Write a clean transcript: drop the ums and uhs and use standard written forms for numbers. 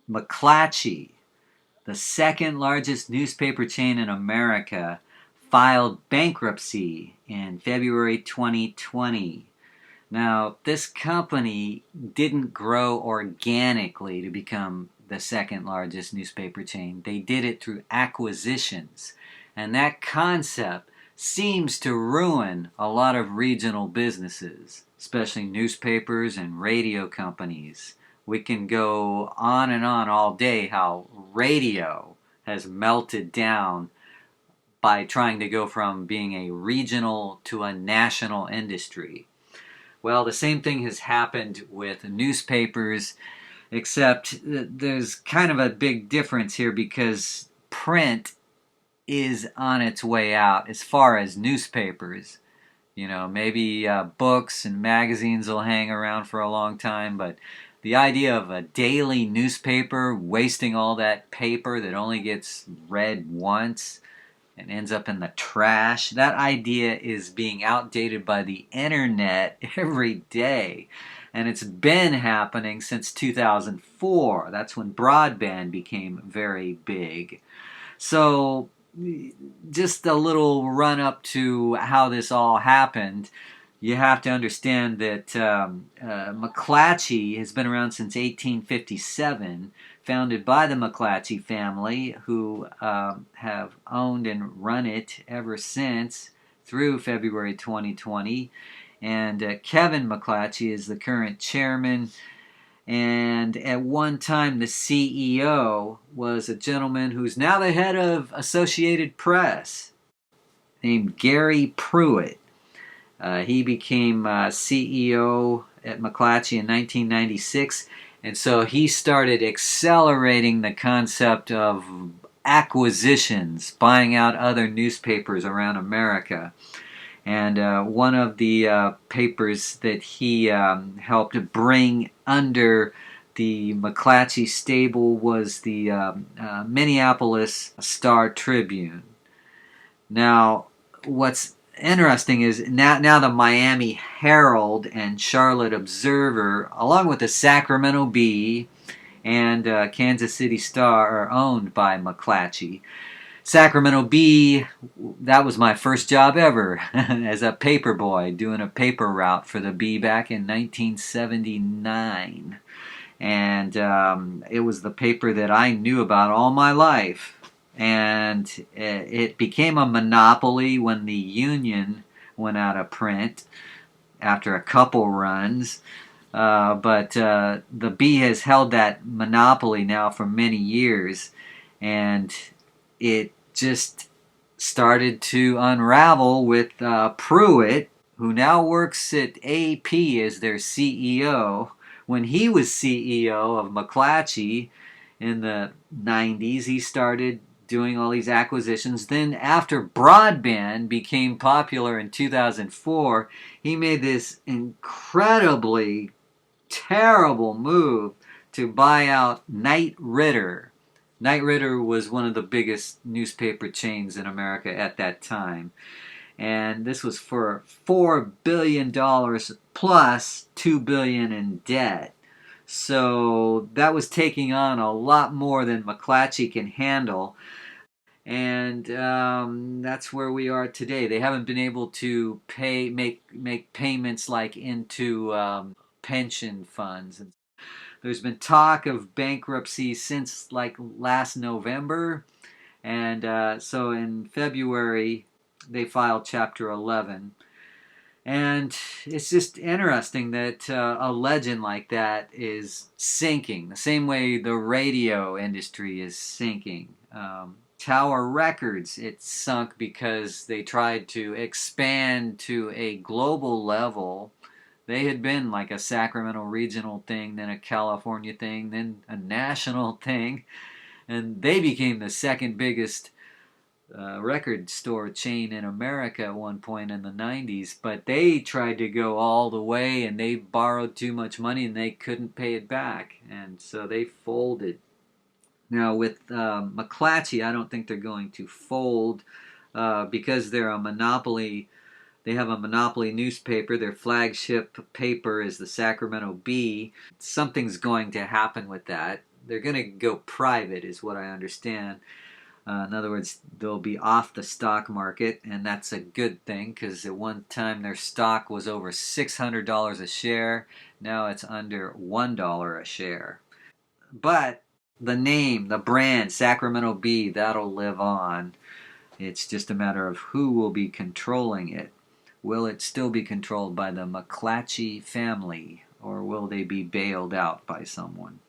McClatchy, the second largest newspaper chain in America, filed bankruptcy in February 2020. Now, this company didn't grow organically to become the second largest newspaper chain. They did it through acquisitions. And that concept seems to ruin a lot of regional businesses, especially newspapers and radio companies. We can go on and on all day how radio has melted down by trying to go from being a regional to a national industry. Well, the same thing has happened with newspapers, except there's kind of a big difference here because print is on its way out as far as newspapers. You know, maybe books and magazines will hang around for a long time, but the idea of a daily newspaper wasting all that paper that only gets read once and ends up in the trash, that idea is being outdated by the internet every day. And it's been happening since 2004. That's when broadband became very big. So just a little run up to how this all happened. You have to understand that McClatchy has been around since 1857, founded by the McClatchy family, who have owned and run it ever since through February 2020. And Kevin McClatchy is the current chairman. And at one time, the CEO was a gentleman who's now the head of Associated Press, named Gary Pruitt. He became CEO at McClatchy in 1996, and so he started accelerating the concept of acquisitions, buying out other newspapers around America. And one of the papers that he helped bring under the McClatchy stable was the Minneapolis Star Tribune. Now, what's interesting is now the Miami Herald and Charlotte Observer, along with the Sacramento Bee and Kansas City Star, are owned by McClatchy. Sacramento Bee, that was my first job ever as a paper boy, doing a paper route for the Bee back in 1979. And it was the paper that I knew about all my life. And it became a monopoly when the Union went out of print after a couple runs. But the Bee has held that monopoly now for many years. And it just started to unravel with Pruitt, who now works at AP as their CEO. When he was CEO of McClatchy in the 90s, he started doing all these acquisitions. Then after broadband became popular in 2004, he made this incredibly terrible move to buy out Knight Ridder. Knight Ridder was one of the biggest newspaper chains in America at that time. And this was for $4 billion plus $2 billion in debt. So that was taking on a lot more than McClatchy can handle. And that's where we are today. They haven't been able to make payments like into pension funds. There's been talk of bankruptcy since like last November, and so in February they filed Chapter 11. And it's just interesting that a legend like that is sinking, the same way the radio industry is sinking. Tower Records, it sunk because they tried to expand to a global level. They had been like a Sacramento regional thing, then a California thing, then a national thing, and they became the second biggest record store chain in America at one point in the 90s. But they tried to go all the way, and they borrowed too much money, and they couldn't pay it back, and so they folded. Now with McClatchy, I don't think they're going to fold because they're a monopoly. They have a monopoly newspaper. Their flagship paper is the Sacramento Bee. Something's going to happen with that. they're going to go private, is what I understand. In other words, they'll be off the stock market, and that's a good thing because at one time their stock was over $600 a share. Now it's under $1 a share. But the name, the brand, Sacramento Bee, that'll live on. It's just a matter of who will be controlling it. Will it still be controlled by the McClatchy family, or will they be bailed out by someone?